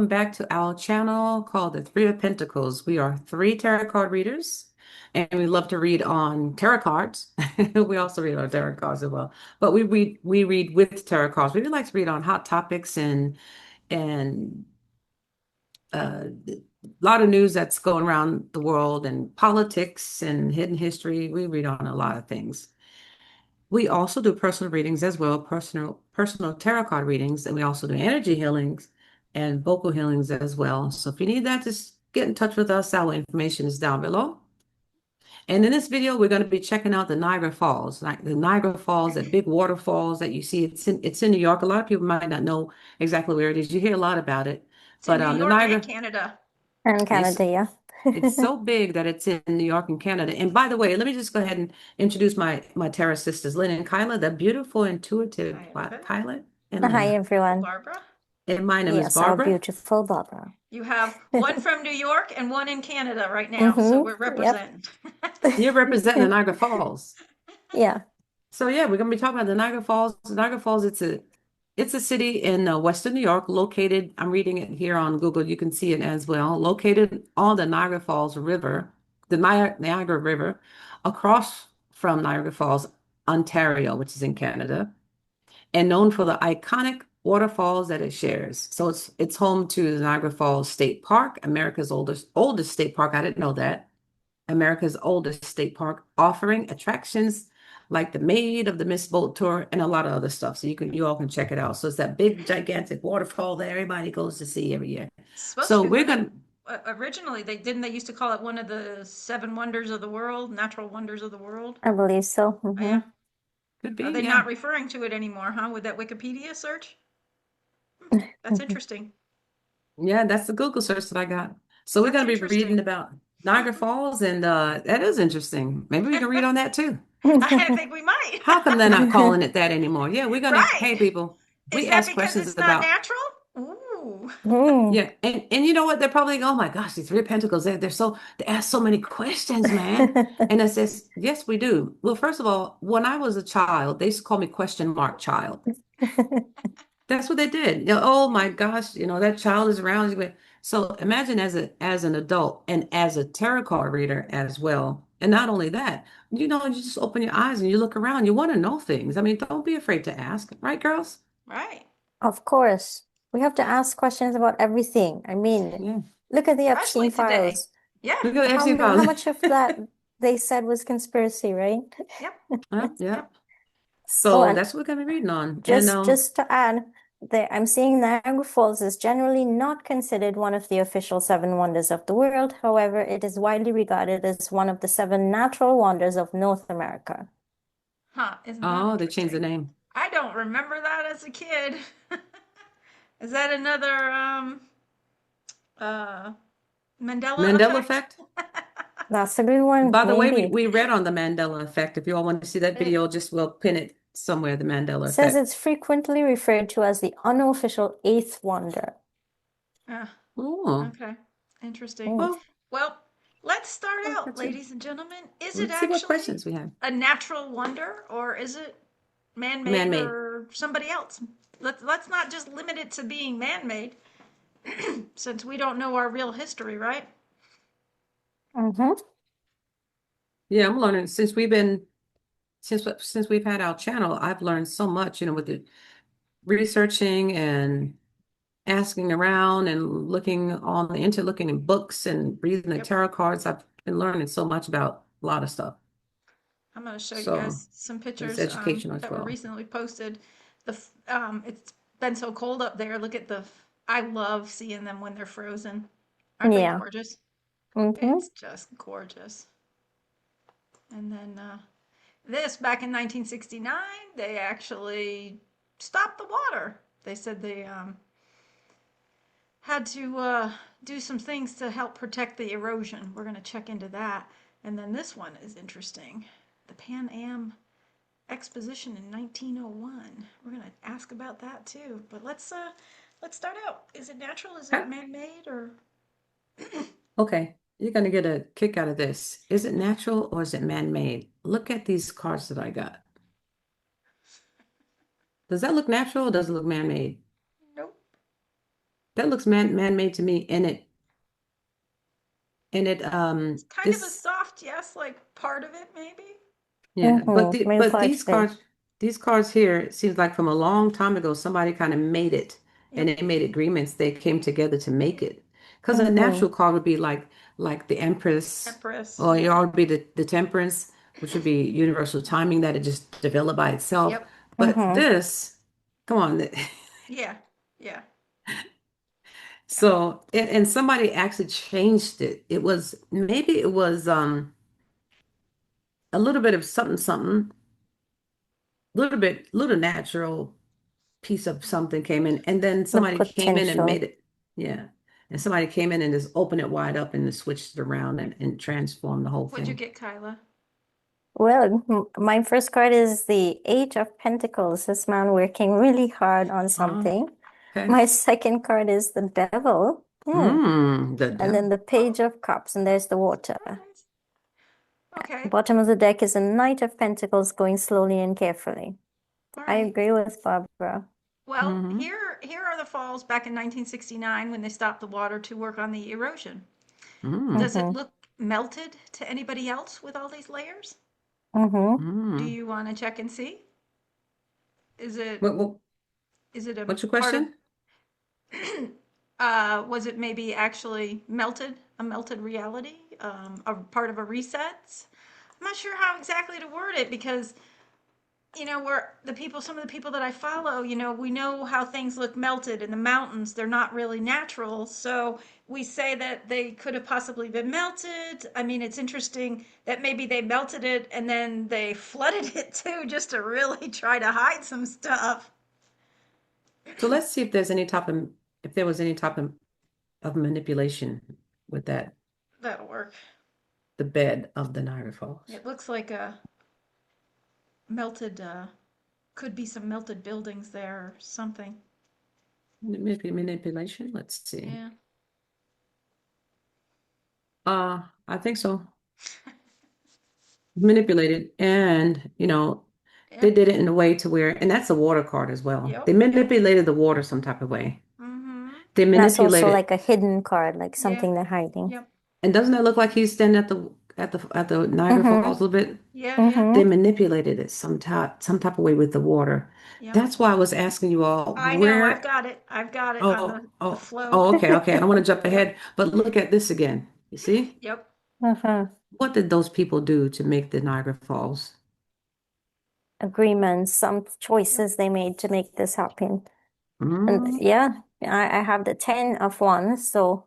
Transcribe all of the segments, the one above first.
welcome back to our channel called the Three of Pentacles. We are three tarot card readers, and we love to read on tarot cards. We also read on tarot cards as well, but we read with tarot cards. We like to read on hot topics and a lot of news that's going around the world and politics and hidden history. We read on a lot of things. We also do personal readings as well, personal tarot card readings, and we also do energy healings and vocal healings as well. So if you need that, just get in touch with us. Our information is down below. And in this video, we're going to be checking out the Niagara Falls, like the Niagara Falls, that big waterfalls that you see. It's in New York. A lot of people might not know exactly where it is. You hear a lot about it, It's in but New the York and Niagara, Canada. And it's Canada, yeah. it's so big that it's in New York and Canada. And by the way, let me just go ahead and introduce my Terra sisters, Lynn and Kyla, the beautiful, intuitive Hi, everybody. pilot, and Hi, Lynn. Hello, everyone. Barbara. And my name is Yes, our Barbara. beautiful Barbara. You have one from New York and one in Canada right now, so Mm-hmm. we're Yep. representing. You're representing the Niagara Falls. Yeah. So yeah, we're gonna be talking about the Niagara Falls. The Niagara Falls, it's a city in Western New York, located. I'm reading it here on Google. You can see it as well. Located on the Niagara Falls River, the Niagara River, across from Niagara Falls, Ontario, which is in Canada, and known for the iconic waterfalls that it shares. So it's home to the Niagara Falls State Park, America's oldest state park. I didn't know that. America's oldest state park, offering attractions like the Maid of the Mist boat tour and a lot of other stuff. So you all can check it out. So it's that big gigantic waterfall that everybody goes to see every year. It's supposed So to be we're one of gonna originally they used to call it one of the seven wonders of the world, natural wonders of the world. I believe so. Oh, yeah. Mm-hmm. could Are be, they yeah. not referring to it anymore, huh? With that Wikipedia search? That's interesting. Yeah, that's the Google search that I got. So we're That's gonna be reading interesting. about Niagara Falls, and that is interesting. Maybe we can read on that too. I think we might. How come they're not calling it that anymore? Yeah, we're gonna, Right. hey people, Is we that ask because questions it's not about. natural? Ooh. Mm. Yeah, and you know what? They're probably going, oh my gosh, these Three of Pentacles, they ask so many questions, man. And I says, yes, we do. Well, first of all, when I was a child, they used to call me question mark child. That's what they did. Oh my gosh, that child is around you. So imagine as an adult and as a tarot card reader as well. And not only that, you just open your eyes and you look around, you want to know things. I mean, don't be afraid to ask, right, girls? Right. Of course. We have to ask questions about everything. I mean, Yeah. look at the Especially Epstein today. files. Yeah. Look at How Epstein how files. much of that they said was conspiracy, right? Yep. Yeah. Yep. Oh, So and that's what we're gonna be reading on. And just to add, I'm seeing Niagara Falls is generally not considered one of the official seven wonders of the world. However, it is widely regarded as one of the seven natural wonders of North America. Huh. Isn't that oh, they changed the interesting? name. I don't remember that as a kid. Is that another uh Mandela Mandela effect? effect. That's a good one, By the way, we, maybe. we read on the Mandela effect. If you all want to see that It video, just we'll pin it somewhere, the Mandela Says effect. it's frequently referred to as the unofficial eighth wonder. uh, Oh, okay. Interesting. Mm. well, Well, let's start out, that's it. ladies and gentlemen. Is it Let's see what actually questions we have. a natural wonder or is it man-made Man-made. or somebody else? Let's not just limit it to being man-made since we don't know our real history, right? Hmm. Yeah, I'm learning since we've had our channel, I've learned so much, with the researching and asking around and looking in books and reading the Yep. tarot cards. I've been learning so much about a lot of stuff. I'm going to show you So guys some it's pictures educational as that were well. recently posted. It's been so cold up there. Look at I love seeing them when they're frozen. Aren't they Yeah. gorgeous? Hmm. It's just gorgeous. And then this back in 1969, they actually stopped the water. They said they had to do some things to help protect the erosion. We're going to check into that. And then this one is interesting. The Pan Am Exposition in 1901. We're going to ask about that too. But let's start out. Is it natural? Is it Huh? man-made or Okay, you're gonna get a kick out of this. Is it natural or is it man-made? Look at these cards that I got. Does that look natural or does it look man-made? nope? that looks man-made to me. And it It's kind of a this soft yes, like part of it maybe. yeah, Maybe but part of it. these cards here, it seems like from a long time ago, somebody kind of made it and Yep. they made agreements. They came together to make it. Because a Mm-hmm. natural card would be like the Empress, Empress. or it Yeah. would be the Temperance, which would be universal timing that it just developed by itself. Yep. But Mm-hmm. this, come on. Yeah. Yeah. Yeah. So, and somebody actually changed it. It was maybe it was a little bit of something, something, little natural piece of something came in, and then The somebody came in and made potential. it, yeah. And somebody came in and just opened it wide up and just switched it around and transformed the whole What'd you thing. get, Kyla? Well, my first card is the Eight of Pentacles. This man working really hard on Oh, something. okay. My second card is the Devil. The And then devil. the Page of Cups, and there's the water. Oh, nice. Okay. Bottom of the deck is a Knight of Pentacles going slowly and carefully. All I right. agree with Barbara. Well, Mm-hmm. here are the falls back in 1969 when they stopped the water to work on the erosion. Mm, Does it Mm-hmm. look melted to anybody else with all these layers? Mm-hmm. Do mm. you want to check and see? Is it What, is it a what's your part of question? was it maybe actually melted, a melted reality, a part of a reset? I'm not sure how exactly to word it because we're the people, some of the people that I follow, we know how things look melted in the mountains. They're not really natural. So we say that they could have possibly been melted. I mean, it's interesting that maybe they melted it and then they flooded it too, just to really try to hide some stuff. So let's see if there was any type of manipulation with that, That'll work. the bed of the Niagara Falls. It looks like a melted, could be some melted buildings there or something. Maybe manipulation. Let's see. Yeah. I think so. Manipulated, and they Yep. did it in a way to where, and that's a water card as well. They Yep. Yep. manipulated the water some type of way. Mm-hmm. They And that's also manipulated, like a hidden card, like Yeah. something they're hiding. Yep. and doesn't it look like he's standing at the Niagara Mm-hmm. Falls a little bit? Yeah. Yeah. They Mm-hmm. manipulated it some type of way with the water. Yep. That's why I was asking you all I know. I've where. got it. I've got it on Oh, the oh, flow. oh, okay, okay. I don't want to jump Yep. ahead, but look at this again. You see? Yep. Mm-hmm. What did those people do to make the Niagara Falls? Agreements, some Yep. choices they made to make this happen. And Mm, yeah, I have the 10 of Wands, so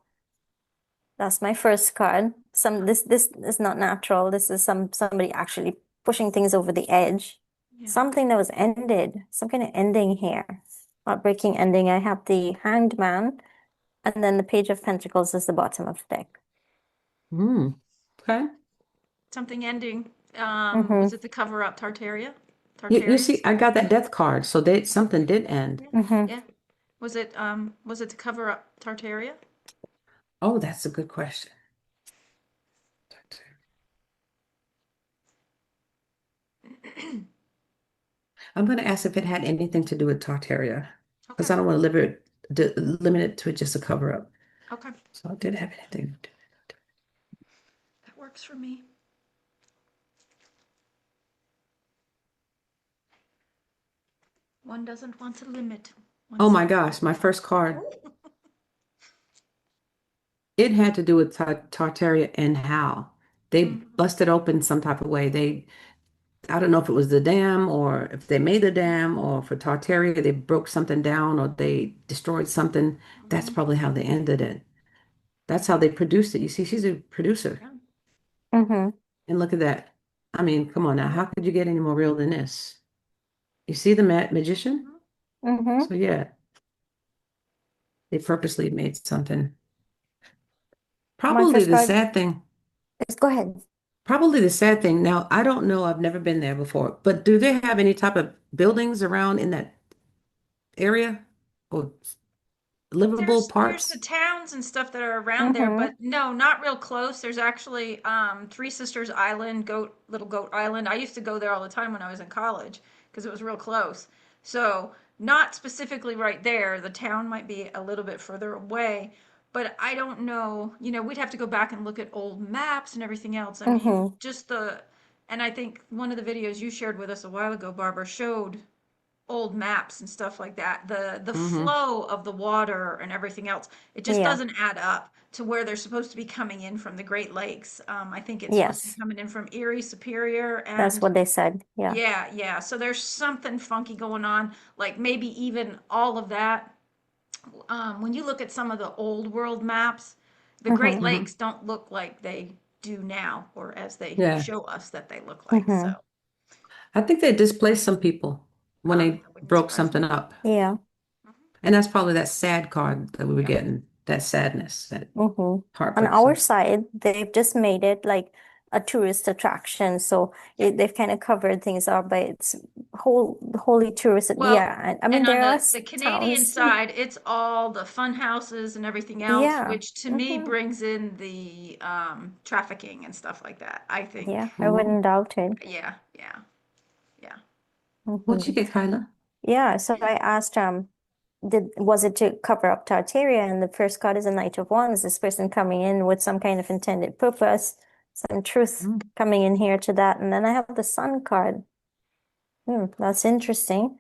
that's my first card. This is not natural. This is somebody actually pushing things over the edge. Yeah. Something that was ended, some kind of ending here. Heartbreaking ending. I have the Hanged Man, and then the Page of Pentacles is the bottom of the deck. okay. Something ending. Was Mm-hmm. it the cover up Tartaria? You see, Tartarius? I got that death card, so something did end. Yeah. Mm-hmm. Yeah. Was it to cover up Tartaria? Oh, that's a good question. I'm going to ask if it had anything to do with Tartaria, because Okay. I don't want to limit it to just a cover up. Okay. So it did have anything. That works for me. One doesn't want to limit Oh my oneself. gosh, my first card. It had to do with Tartaria and how they Mm-hmm. busted open some type of way. I don't know if it was the dam or if they made the dam or for Tartaria, they broke something down or they destroyed something. That's Mm-hmm. probably how they ended it. That's how they produced it. You see, she's a producer. Yeah. Mm-hmm. And look at that. I mean, come on now. How could you get any more real than this? You see the magician? Mm-hmm. Mm-hmm. So yeah, they purposely made something. My Probably first the card sad thing. is go ahead. Probably the sad thing. Now, I don't know. I've never been there before, but do they have any type of buildings around in that area or livable There's the parts? towns and stuff that are around there, Mm-hmm. but no, not real close. There's actually Three Sisters Island, Little Goat Island. I used to go there all the time when I was in college because it was real close. So not specifically right there. The town might be a little bit further away, but I don't know. We'd have to go back and look at old maps and everything else. I mean, Mm-hmm. and I think one of the videos you shared with us a while ago, Barbara, showed old maps and stuff like that, the Hmm. flow of the water and everything else, it just Yeah. doesn't add up to where they're supposed to be coming in from the Great Lakes. I think it's supposed to be Yes. coming in from Erie, Superior, That's and what they said. Yeah. yeah, yeah. So there's something funky going on, like maybe even all of that. When you look at some of the old world maps, the Great Mm-hmm. Hmm. Lakes don't look like they do now, or as they Yeah. show us that they look like. So, Mm-hmm. I think they displaced some people when they that wouldn't broke surprise something me. up. Yeah. Mhm. And that's probably that sad card that we were Yeah. getting, that sadness, that Mm-hmm. On heartbreak. our So, side, they've just made it like a tourist attraction. So Yep. they've kind of covered things up, but it's wholly tourism. Well, Yeah. I mean, and on there are the Canadian towns. side, it's all the fun houses and everything else, Yeah. which to me Mm-hmm. brings in the trafficking and stuff like that. I Yeah. think. I oh, wouldn't doubt it. Yeah, yeah, yeah. what'd you Mm-hmm. get, Kyla? Yeah. So I asked, was it to cover up Tartaria? And the first card is a Knight of Wands. This person coming in with some kind of intended purpose, some truth Mm. coming in here to that. And then I have the Sun card. That's interesting.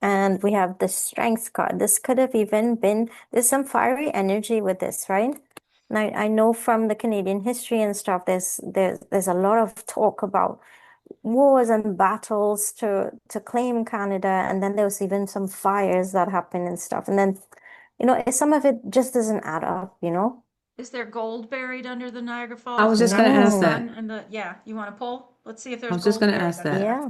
And we have the Strength card. This could have even been, there's some fiery energy with this, right? And I know from the Canadian history and stuff, there's a lot of talk about wars and battles to claim Canada, and then there was even some fires that happened and stuff. And then, some of it just doesn't add up. Is there gold buried under the Niagara I Falls? was Is just that going to what the ask Mm, sun that. and the, yeah, you want to pull? Let's see if I there's was just gold going to buried ask under that. there. yeah. Yeah.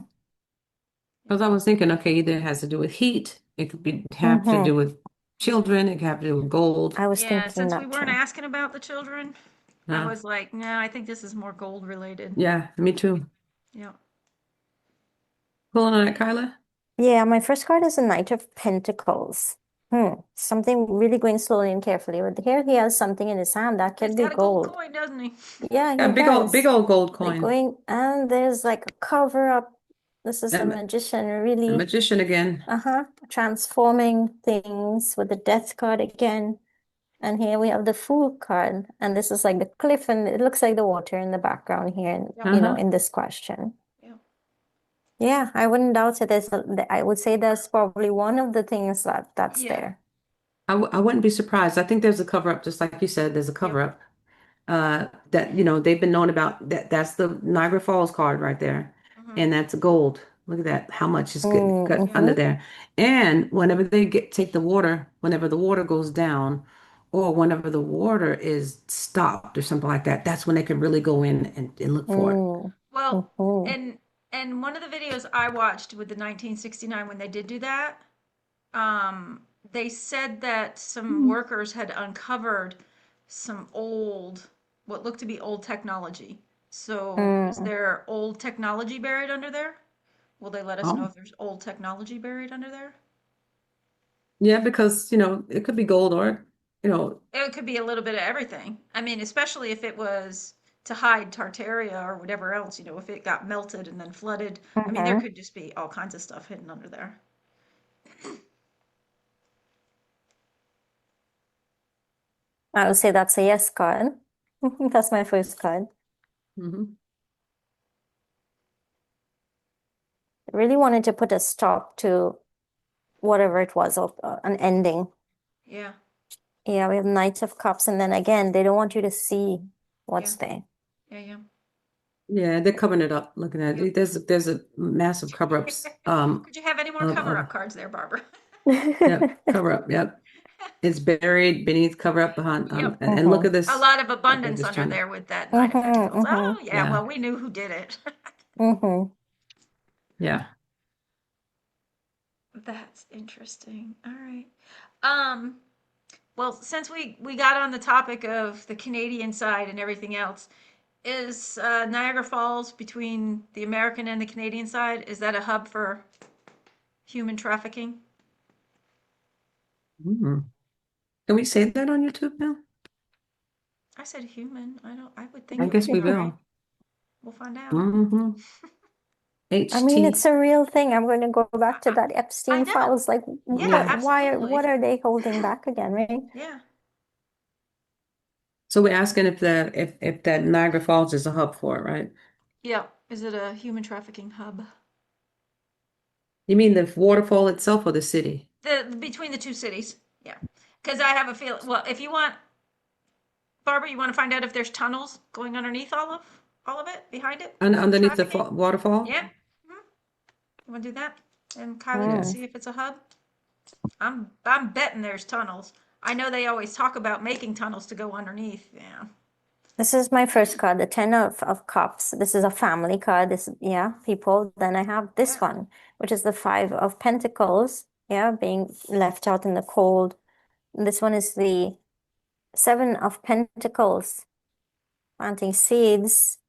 Because I was thinking, okay, either it has to do with heat, it could be have to Hmm. do with children, it could have to do with gold. I was Yeah, and thinking since we that weren't too. asking about the children, I Uh, was like, no, I think this is more gold related. yeah, me too. Yeah. Pulling on it, Kyla? Yeah, my first card is a Knight of Pentacles. Something really going slowly and carefully. But here he has something in his hand that He's could be got a gold gold. coin, doesn't he? Yeah, Yeah, he big does. old gold Like coin. going, and there's like a cover up. This is the That magician the really, magician again. transforming things with the Death card again. And here we have the Fool card. And this is like the cliff, and it looks like the water in the background here, Yep. Uh-huh. in this question. Yep. Yeah, I wouldn't doubt it. I would say that's probably one of the things that's Yeah. there. I wouldn't be surprised. I think there's a cover up, just like you said, there's a Yep. cover up. That they've been known about that. That's the Niagara Falls card right there, Hmm. and that's gold. Look at that, how much is got Yep. under Mm-hmm. there. And whenever they take the water, whenever the water goes down, or whenever the water is stopped or something like that, that's when they can really go in and look for it. Mm, Well, mm-hmm. and one of the videos I watched with the 1969 when they did do that, they said that some Mm. workers had uncovered some old, what looked to be old technology. So, is Mm. there old technology buried under there? Will they let us know Oh, if there's old technology buried under there? yeah, because it could be gold or you know, It could be a little bit of everything. I mean, especially if it was to hide Tartaria or whatever else, if it got melted and then flooded. I mean, there Mm-hmm. could just be all kinds of stuff hidden under there. I would say that's a yes card. That's my first card. hmm I really wanted to put a stop to whatever it was, or an ending. Yeah, Yeah, we have Knight of Cups, and then again, they don't want you to see yeah, what's there. yeah, yeah. Yeah, they're covering it up. Looking at Yep. it, there's a massive cover ups. Could you have any more cover-up Of cards there, Barbara? Yep, cover up. Yep, it's buried beneath cover up behind. Yep. And look Mm-hmm. at A this. lot of They're abundance just under trying to. there with that Knight of Mm-hmm. Pentacles. Mm-hmm. Oh, yeah, Yeah, well, we knew who did it. Mm-hmm. yeah. That's interesting. All right. Um, well, since we got on the topic of the Canadian side and everything else, is Niagara Falls between the American and the Canadian side, is that a hub for human trafficking? Mhm. Can we say that on YouTube now? I said human. I don't. I would think I it would guess we be, right? will. We'll find out. Hmm. I mean, it's HT. a real thing. I'm going to go back to I, that I Epstein know. files. Like, Yeah, Yeah. what absolutely. are they holding back again, right? Yeah. So we're asking if that Niagara Falls is a hub for it, right? Yeah. Is it a human trafficking hub? You mean the waterfall itself or the city? The between the two cities. Yeah. Because I have a feel. Well, if you want, Barbara, you want to find out if there's tunnels going underneath all of it behind it Un for the underneath the trafficking? waterfall? Yeah. Mhm. You want to do that? And Kylie can Yeah. Hmm. see if it's a hub. I'm betting there's tunnels. I know they always talk about making tunnels to go underneath. Yeah. This is my first card, the Ten of Cups. This is a family card. This, yeah, people. Then I have this Yeah. one, which is the Five of Pentacles. Yeah, being left out in the cold. This one is the Seven of Pentacles, planting seeds.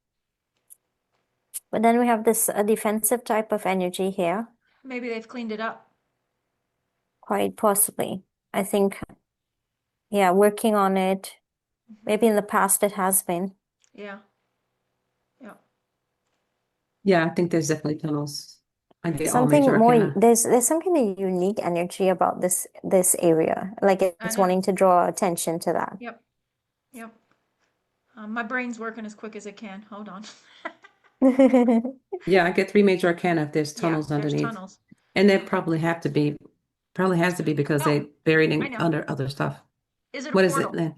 But then we have this defensive type of energy here, Maybe they've cleaned it up. quite possibly. I think, yeah, working on it. Maybe in the past it has been. Yeah. Yeah. Yeah, I think there's definitely tunnels. I get all Something major more, arcana. there's some kind of unique energy about this area. Like I it's know. wanting to draw attention to that. Yep. Yep. My brain's working as quick as it can. Hold on. Yeah, I get three major arcana if there's Yeah, tunnels there's underneath. tunnels. And they Okay. probably has to be because Oh, they buried I in know. under other stuff. Is it a What is it, portal? Lynn?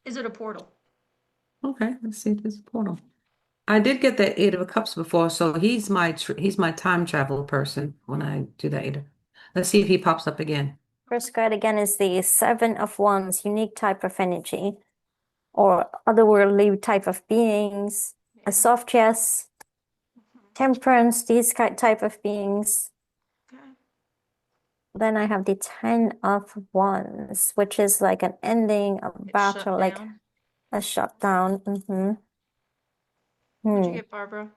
Is it a portal? Okay, let's see if there's a portal. I did get the Eight of Cups before, so he's my time travel person when I do the Eight. Let's see if he pops up again. First card again is the Seven of Wands, unique type of energy or otherworldly type of beings, a Yeah. soft yes, temperance, these type of beings. Okay. Then I have the Ten of Wands, which is like an ending, a It's shut battle, like down. a shutdown. What'd you Hmm. get, Barbara?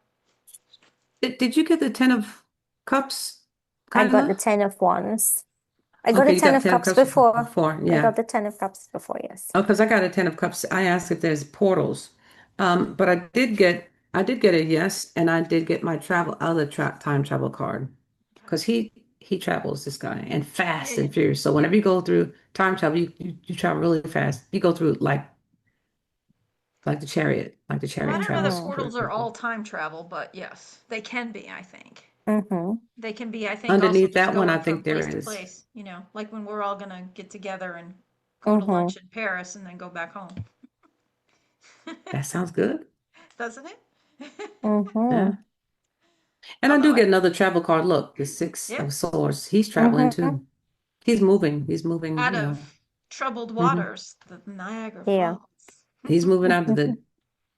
Did you get the Ten of Cups, I got the Kaila? Ten of Wands. I got a Okay, you Ten got of Ten of Cups Cups before. before, I yeah. got the Ten of Cups before, yes. Oh, because I got a Ten of Cups. I asked if there's portals. But I did get a yes, and I did get my time travel card. Okay. Because he travels, this guy, and Yeah, fast yeah. and furious. So Yeah. whenever you go through time travel, you travel really fast. You go through it like the chariot. Like the Well, I chariot don't know that travels Mm-hmm. pretty portals are quickly. all time travel, but yes, they can be, I think. Mm-hmm. They can be, I think, also Underneath just that one, I going from think there place to is. place, like when we're all gonna get together and go to Mm-hmm. lunch in Paris and then go back home. That sounds good. Doesn't it? Mm-hmm. Yeah. And I Although do I, get another travel card. Look, the Six yeah, of Swords. He's traveling Mm-hmm. too. He's moving. He's moving, out of troubled Mhm. waters, the Niagara Yeah. Falls. He's moving out of the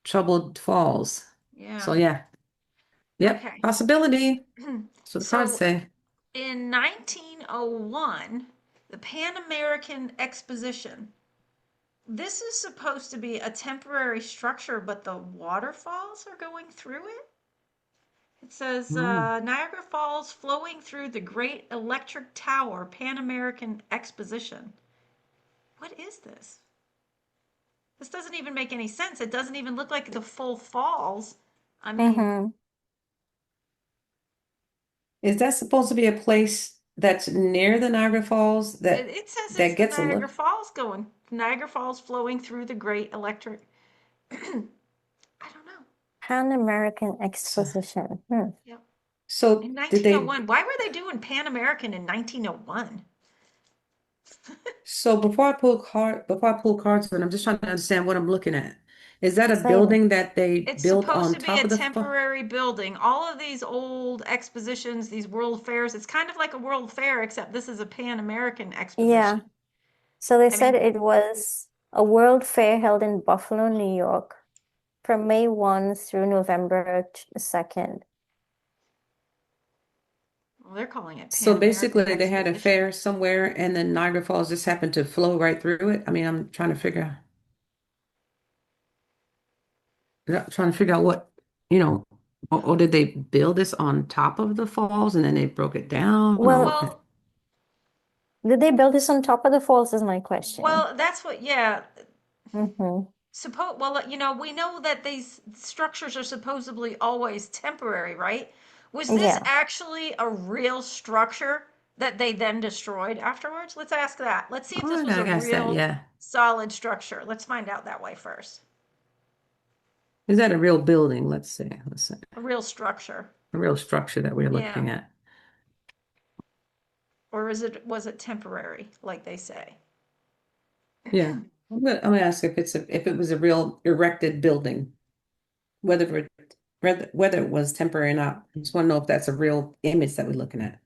troubled falls. Yeah. So yeah. Yep. Okay. Possibility. That's what the cards So say. in 1901, the Pan American Exposition. This is supposed to be a temporary structure, but the waterfalls are going through it. It says Mm. Niagara Falls flowing through the Great Electric Tower Pan American Exposition. What is this? This doesn't even make any sense. It doesn't even look like the full falls. I mean, Mm-hmm. Is that supposed to be a place that's near the Niagara Falls it says that it's the gets a Niagara look? Falls going. Niagara Falls flowing through the Great Electric. I don't know. Pan American So, Exposition. Hmm. Yep. so In did they 1901. Why were they doing Pan American in 1901? so before I pull cards and I'm just trying to understand what I'm looking at. Is that a Same. building that they It's built supposed on to be top a of the temporary building. All of these old expositions, these world fairs, it's kind of like a world fair, except this is a Pan American Yeah. exposition. So they I said mean, it was a World Fair held in Buffalo, New York from May 1 through November 2nd. well, they're calling it Pan So basically, American they had a Exposition. fair somewhere, and then Niagara Falls just happened to flow right through it. I mean, I'm trying to figure out what, you know, or did they build this on top of the falls and then they broke it down, or Well, what? Well, did they build this on top of the falls is my question. that's what, yeah. Mm-hmm. Well, we know that these structures are supposedly always temporary, right? Was this Yeah. actually a real structure that they then destroyed afterwards? Let's ask that. Let's see if Oh, this I was gotta a guess that. real Yeah. solid structure. Let's find out that way first. Is that a real building? Let's see. Let's see. A real structure. A real structure that we're Yeah. looking at. Or was it temporary, like they say? Yeah. I'm gonna ask if it was a real erected building, whether it was temporary or not. I just want to know if that's a real image that we're looking at.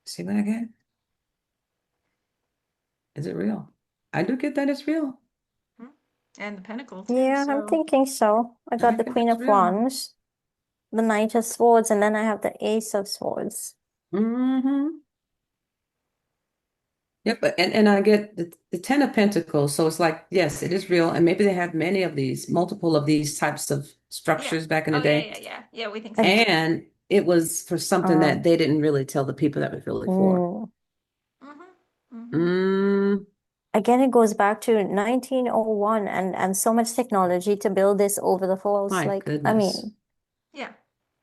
See what I get? Is it real? I do get that it's real. Hmm. And the pinnacle too. Yeah, I'm So thinking so. I got I the get that Queen it's of real. Wands, the Knight of Swords, and then I have the Ace of Swords. Mm-hmm. Yep, and I get the Ten of Pentacles, so it's like, yes, it is real, and maybe they had many of these, multiple of these types of yeah. structures back in the Oh yeah, day, yeah, yeah. Yeah, we think so Ag- too. and it was for something uh, that they didn't really tell the people that was really for. mm. Mm-hmm. Mm-hmm. Mm, Again, it goes back to 1901 and so much technology to build this over the falls. my Like, I goodness. mean, Yeah.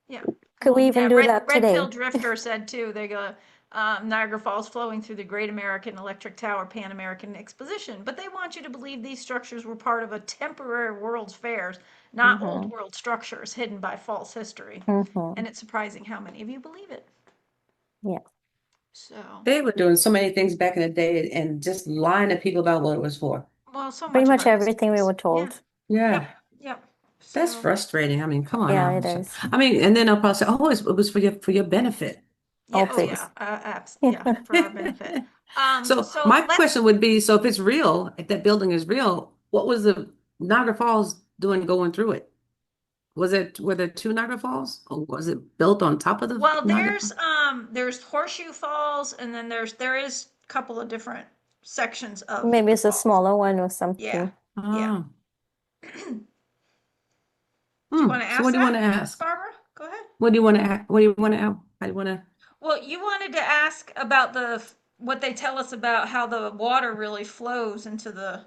Yeah. could we Well, even yeah, do that Red Pill today? Drifter said too, they go, Niagara Falls flowing through the Great American Electric Tower Pan American Exposition. But they want you to believe these structures were part of a temporary World's Fairs, not old Mm-hmm. world structures hidden by false history. Mm-hmm. And it's surprising how many of you believe it. Yeah. So, They were doing so many things back in the day and just lying to people about what it was for. well, so Pretty much of much our everything history we is. were Yeah. told. Yeah, Yep. Yep. that's So, frustrating. I mean, come on Yeah, now. it is. I mean, and then they'll probably say, oh, it was for your benefit. yeah. Oh, Oh, yeah. please. Yeah. For our benefit. So So my question would be, so if it's real, if that building is real, what was the Niagara Falls doing going through it? Were there two Niagara Falls? Or was it built on top of the Well, Niagara Falls? there's Horseshoe Falls, and then there is a couple of different sections of Maybe the it's a falls. smaller one or Yeah, something. yeah. Ah, Do you want to So what ask do you want that, to ask? Barbara? Go ahead. What do you want to ask? What do you want to ask? How do you want to? Well, you wanted to ask about what they tell us about how the water really flows into the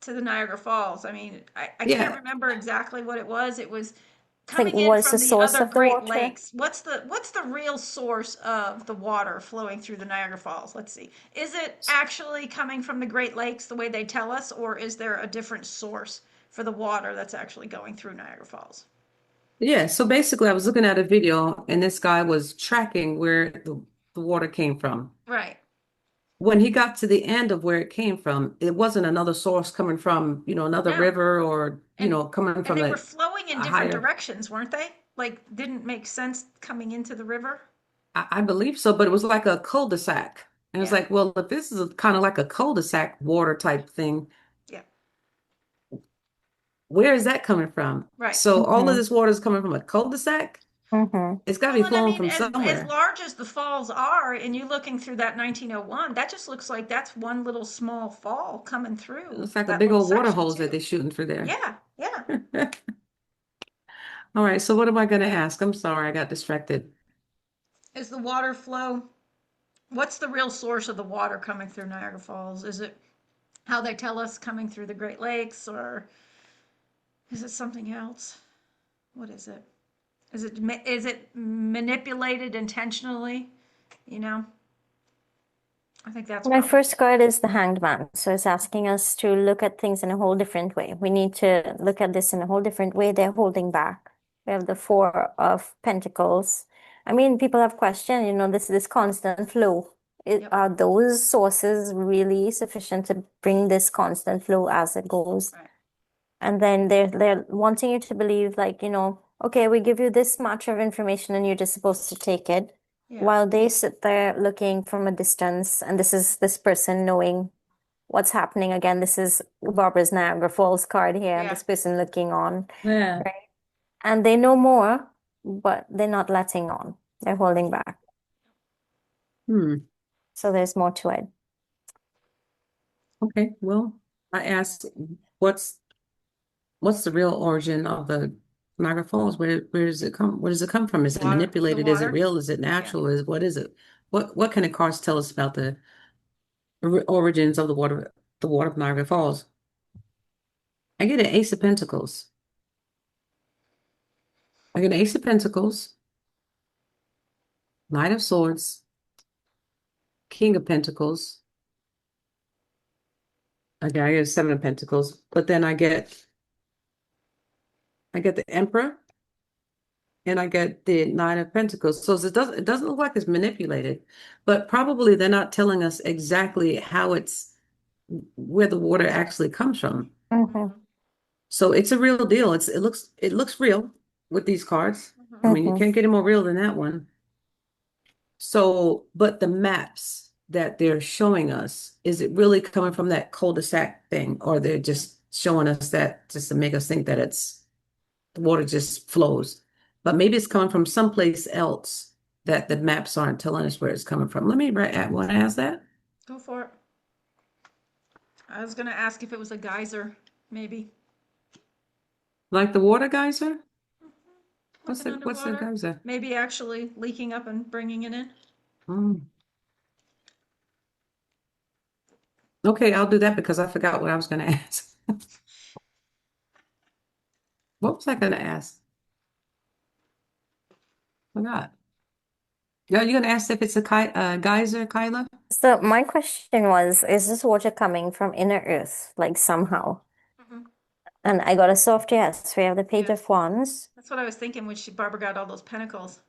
Niagara Falls. I mean, I can't Yeah. remember exactly what it was. It was It's like, coming in what's the from the source other of the Great water? Lakes. What's the real source of the water flowing through the Niagara Falls? Let's see. Is it actually coming from the Great Lakes the way they tell us, or is there a different source for the water that's actually going through Niagara Falls? Yeah. So basically, I was looking at a video and this guy was tracking where the water came from. Right. When he got to the end of where it came from, it wasn't another source coming from, another No. river or, And coming and from they were a flowing in different higher. directions, weren't they? Like didn't make sense coming into the river? I believe so, but it was like a cul-de-sac. And it was Yeah. like, well, if this is kind of like a cul-de-sac water type thing, Yeah. where is that coming from? Right. So all of Mm-hmm. this water is coming from a cul-de-sac. Mm-hmm. It's got to Well, be and I flowing mean, from as somewhere. large as the falls are, and you looking through that 1901, that just looks like that's one little small fall coming It through looks like a that big little old water section hose that too. they're shooting through there. Yeah, yeah. All right, so what am I going to ask? I'm sorry, I got distracted. Is the water flow? What's the real source of the water coming through Niagara Falls? Is it how they tell us coming through the Great Lakes, or is it something else? What is it? Is it manipulated intentionally? You know, I think that's My probably first it. card is the Hanged Man. So it's asking us to look at things in a whole different way. We need to look at this in a whole different way. They're holding back. We have the Four of Pentacles. I mean, people have questioned, this constant flow. Yep. Are those sources really sufficient to bring this constant flow as it goes? Right. And then they're wanting you to believe, like, okay, we give you this much of information and you're just supposed to take it, Yeah. while they sit there looking from a distance, and this is this person knowing what's happening. Again, this is Barbara's Niagara Falls card here, Yeah. this person looking on, Yeah. right? And they know more, but they're not letting on. They're holding back. Hmm. So there's more to it. Okay. Well, I asked, what's what's the real origin of the Niagara Falls? Where does it come? Where does it come from? Is it The manipulated? Is it water. real? Is it Yeah. natural? What is it? What can the cards tell us about the origins of the water of Niagara Falls? I get an Ace of Pentacles. I get an Ace of Pentacles. Knight of Swords, King of Pentacles. Okay, I get Seven of Pentacles, but then I get the Emperor and I get the Nine of Pentacles. So it doesn't look like it's manipulated, but probably they're not telling us exactly how it's where the water actually comes from. Mm-hmm. Mhm. So it's a real deal. It looks real with these cards. I Mhm. mean, you Mm-hmm. can't get any more real than that one. So, but the maps that they're showing us, is it really coming from that cul-de-sac thing, or they're just showing us that just to make us think that it's the water just flows? But maybe it's coming from someplace else that the maps aren't telling us where it's coming from. Let me want to ask that. Go for it. I was gonna ask if it was a geyser, maybe. Like the water geyser? Like an What's the underwater. geyser? Maybe actually leaking up and bringing it in. Mm. Okay, I'll do that because I forgot what I was going to ask. What was I going to ask? Forgot. Yeah, you're going to ask if it's a geyser, Kyla? So my question was, is this water coming from inner earth, like somehow? Mhm. And I got a soft yes. We have the Page Yes. of Wands, That's what I was thinking when Barbara got all those pentacles.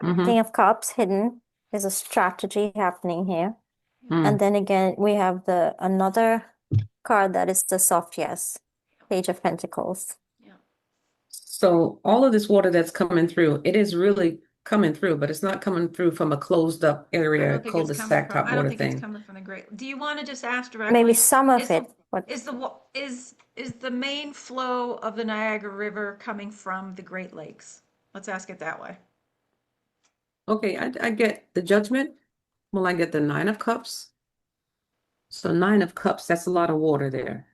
King Mm-hmm. of Cups hidden. There's a strategy happening here. And Mm. then again, we have the another card that is the soft yes, Page of Pentacles. Yeah. So all of this water that's coming through, it is really coming through, but it's not coming through from a closed up area, cul-de-sac top I don't water think it's thing. coming from the great. Do you want to just ask Maybe directly? some of Is the it, but is the is the main flow of the Niagara River coming from the Great Lakes? Let's ask it that way. Okay, I get the Judgment. Well, I get the Nine of Cups. So Nine of Cups, that's a lot of water there.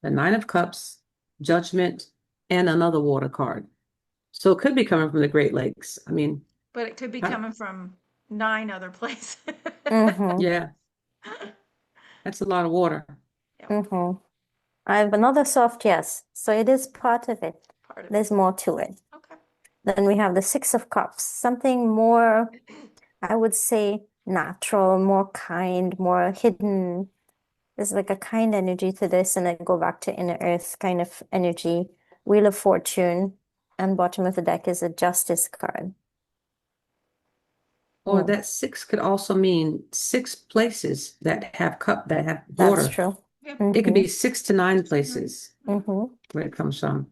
The Nine of Cups, Judgment, and another water card. So it could be coming from the Great Lakes. I mean, But it could be I, coming from 9 other places. mm-hmm, yeah, that's a lot of water. Yeah, mm-hmm. I have another soft yes. So it is part of it. part of it. There's more to it. Okay. Then we have the Six of Cups, something more, I would say, natural, more kind, more hidden. There's like a kind energy to this, and then go back to inner earth kind of energy. Wheel of Fortune, and bottom of the deck is a Justice card. Or Hmm, that six could also mean six places that have that's water. true. Yeah. It could Mm-hmm. be 6 to 9 places Mm-hmm. where it comes from.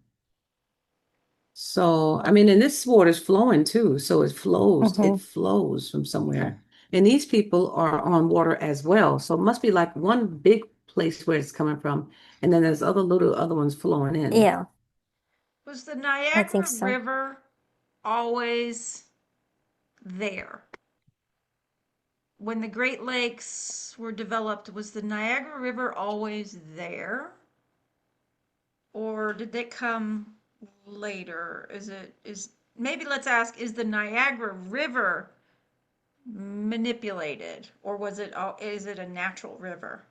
So, I mean, and this water is flowing too. So it Mm-hmm. flows from somewhere. And these people are on water as well. So it must be like one big place where it's coming from. And then there's other ones flowing in. Yeah, Was the I think Niagara so. River always there? When the Great Lakes were developed, was the Niagara River always there? Or did they come later? Is maybe let's ask, is the Niagara River manipulated or is it a natural river?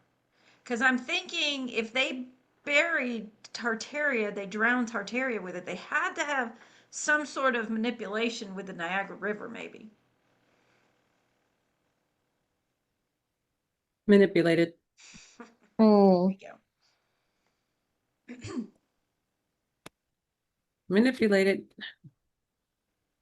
Because I'm thinking if they buried Tartaria, they drowned Tartaria with it, they had to have some sort of manipulation with the Niagara River, maybe. Manipulated. There Mm, we go. Manipulated.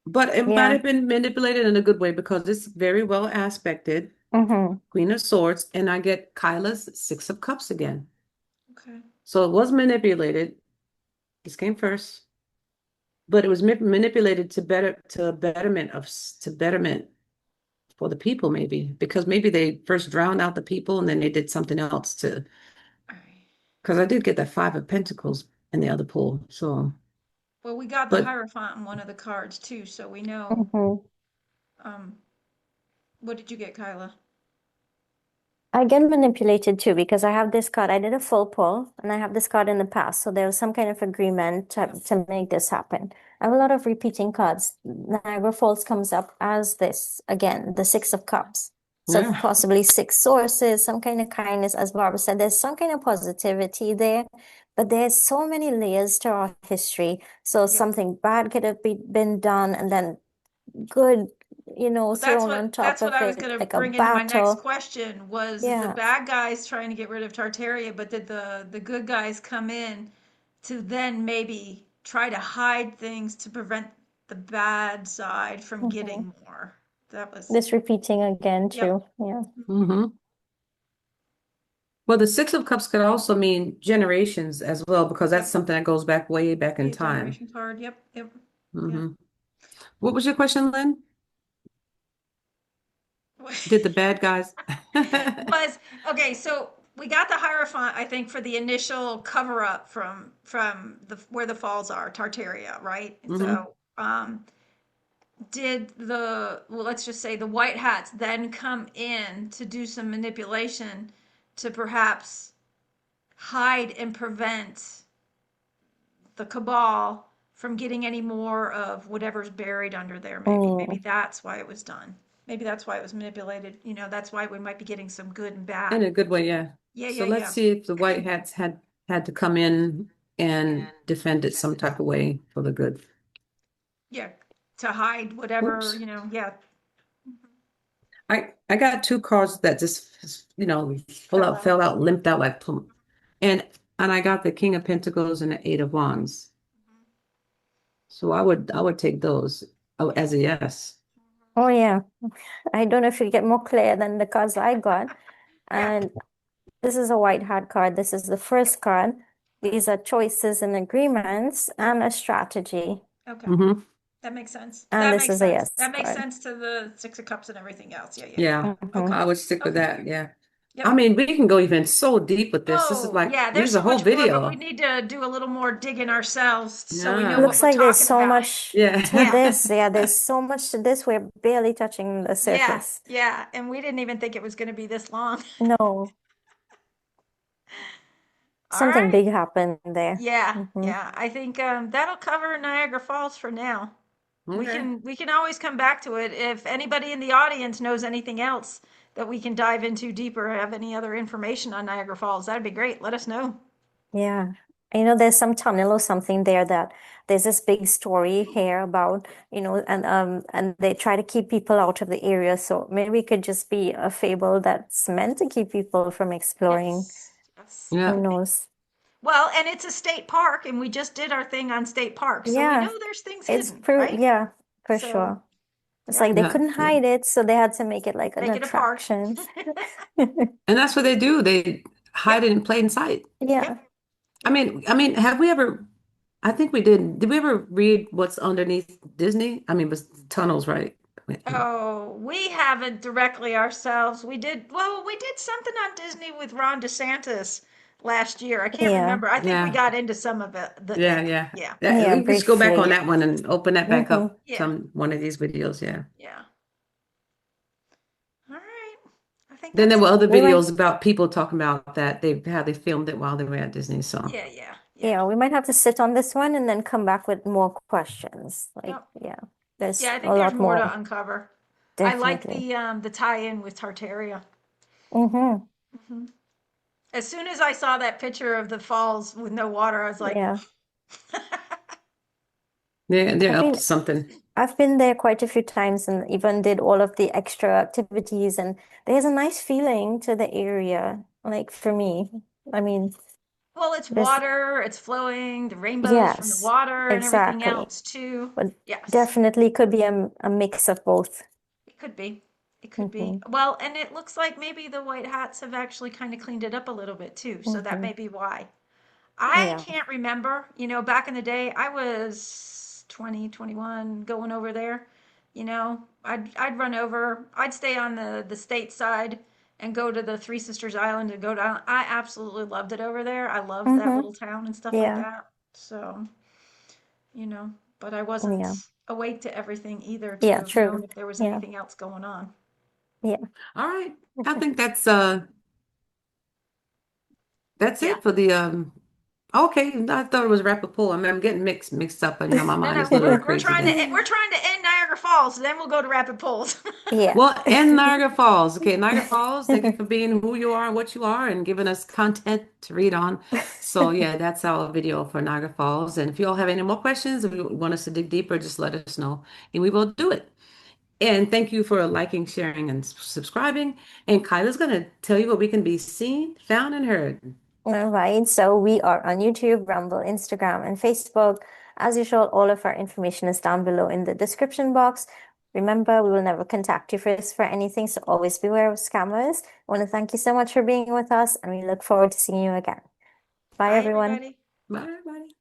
But it might yeah. have been manipulated in a good way because it's very well aspected. Mm-hmm. Queen of Swords, and I get Kyla's Six of Cups again. Okay. So it was manipulated. This came first, but it was manipulated to betterment for the people, maybe because maybe they first drowned out the people and then they did something else to. All right. Because I did get that Five of Pentacles in the other pool. So, Well, we got the but Hierophant in one of the cards too, so we know. Mm-hmm. Um, what did you get, Kyla? I get manipulated too because I have this card. I did a full pull and I have this card in the past. So there was some kind of agreement to make this happen. I have a lot of repeating cards. Niagara Falls comes up as this again, the Six of Cups. So yeah. possibly six sources, some kind of kindness, as Barbara said, there's some kind of positivity there, but there's so many layers to our history. So Yep. something bad could have been done and then good That's thrown on what top of I was it going to like a bring into my next battle. question was the Yeah. bad guys trying to get rid of Tartaria, but did the good guys come in to then maybe try to hide things to prevent the bad side from Hmm. getting more? That was, This repeating again yep. too. Yeah. Hmm. Well, the Six of Cups could also mean generations as well, because that's Yep. something that goes back way back Be in a time. generation card. Yep. Yep. Yep. Hmm. What was your question, Lynn? Did the bad guys? Was okay. So we got the Hierophant, I think, for the initial cover up from the where the falls are, Tartaria, right? Hmm. So did well, let's just say the white hats then come in to do some manipulation to perhaps hide and prevent the cabal from getting any more of whatever's buried under there? Maybe Mm. that's why it was done. Maybe that's why it was manipulated. That's why we might be getting some good and In bad. a good way, yeah. Yeah, yeah, So let's yeah. see if the white hats had to come in and defend it some type of way for the good. Yeah, to hide whatever, Oops. yeah. I got two cards that just, Fell out. fell out, limped out like plum. And and I got the King of Pentacles and the Eight of Wands. So I would take those Yeah. as a yes. Oh yeah. I don't know if you get more clear than the cards I got. Yeah. And this is a white hat card. This is the first card. These are choices and agreements and a strategy. Okay. Hmm. That makes sense. And That this makes is a sense. yes That makes card. sense to the Six of Cups and everything else. Yeah, yeah, yeah. Yeah, Hmm. Okay. I would stick with Okay. that. Yeah. I Yep. mean, we can go even so deep with this. This is Oh, like, yeah, there's use a so whole much more, but we video. need to do a little more digging ourselves so we know Yeah. what Looks we're like there's talking so about. much to Yeah. Yeah. this. Yeah, there's so much to this. We're barely touching the Yeah. surface. Yeah. And we didn't even think it was going to be this long. No, All something right. big happened there. Yeah. Hmm. Yeah. I think that'll cover Niagara Falls for now. We Okay. can we can always come back to it if anybody in the audience knows anything else that we can dive into deeper, or have any other information on Niagara Falls. That'd be great. Let us know. Yeah. There's some tunnel or something there that there's this big story here about, and they try to keep people out of the area. So maybe it could just be a fable that's meant to keep people from exploring. Yes. Yes. It Yeah. Who could be. knows? Well, and it's a state park, and we just did our thing on state parks, so we Yeah, know there's things it's hidden, true. right? Yeah, for So, sure. It's yeah, like they Yeah. couldn't Yeah. hide it, so they had to make it like an make it a park. attraction. And that's what they do. They hide Yep. it in plain sight. Yeah. Yep. I Yep. mean, I mean, have we ever, I think we did. Did we ever read what's underneath Disney? I mean, but tunnels, right? Oh, we haven't directly ourselves. We did something on Disney with Ron DeSantis last year. I can't Yeah. remember. I think we Yeah. got into some of Yeah. it. Yeah. Yeah. Yeah. Yeah, We could just go back on briefly. that one and open that back Hmm. up Yeah. some one of these videos. Yeah. Yeah. All right. I think Then there that's were it. other We might, videos about people talking about that they how they filmed it while they were at Disney. So Yeah, yeah, yeah. yeah, we might have to sit on this one and then come back with more questions. Like, Yep. yeah, Yeah, there's I a think there's lot more more, to uncover. I like definitely. the tie-in with Tartaria. Hmm. Hmm. As soon as I saw that picture of the falls with no water, I was like, Yeah. they're I've up been to something. I've been there quite a few times and even did all of the extra activities, and there's a nice feeling to the area, like for me. I mean, well, it's there's water, it's flowing, the rainbows from the yes, water and everything exactly. else too. But Yes, definitely could be a mix of both. it could be. It could be. Hmm. Well, and it looks like maybe the white hats have actually kind of cleaned it up a little bit too, so that Hmm. may be why. I Yeah. can't remember, back in the day, I was 20, 21, going over there. I'd run over, I'd stay on the state side and go to the Three Sisters Island and go down. I absolutely loved it over there. I loved that Hmm. little town and stuff like Yeah. that. So, you know, but I Yeah. wasn't awake to everything either to Yeah, have known true. if there was Yeah. anything else going on. Yeah. All right. I think that's Yeah. it for the okay. I thought it was Rappaport. I mean, I'm getting mixed up and my No, mind no, is a little we're crazy trying to today. we're trying to end Niagara Falls, then we'll go to Rapid Pulls. Yeah. Well, in Niagara Falls. Okay, Niagara Falls, thank you for being who you are and what you are and giving us content to read on. So yeah, that's our video for Niagara Falls. And if you all have any more questions, if you want us to dig deeper, just let us know and we will do it. And thank you for liking, sharing, and subscribing. And Kyla's going to tell you what we can be seen, found, and heard. All right, so we are on YouTube, Rumble, Instagram, and Facebook. As usual, all of our information is down below in the description box. Remember, we will never contact you first for anything, so always beware of scammers. I want to thank you so much for being with us, and we look forward to seeing you again. Bye, Bye, everyone. everybody. Bye, everybody.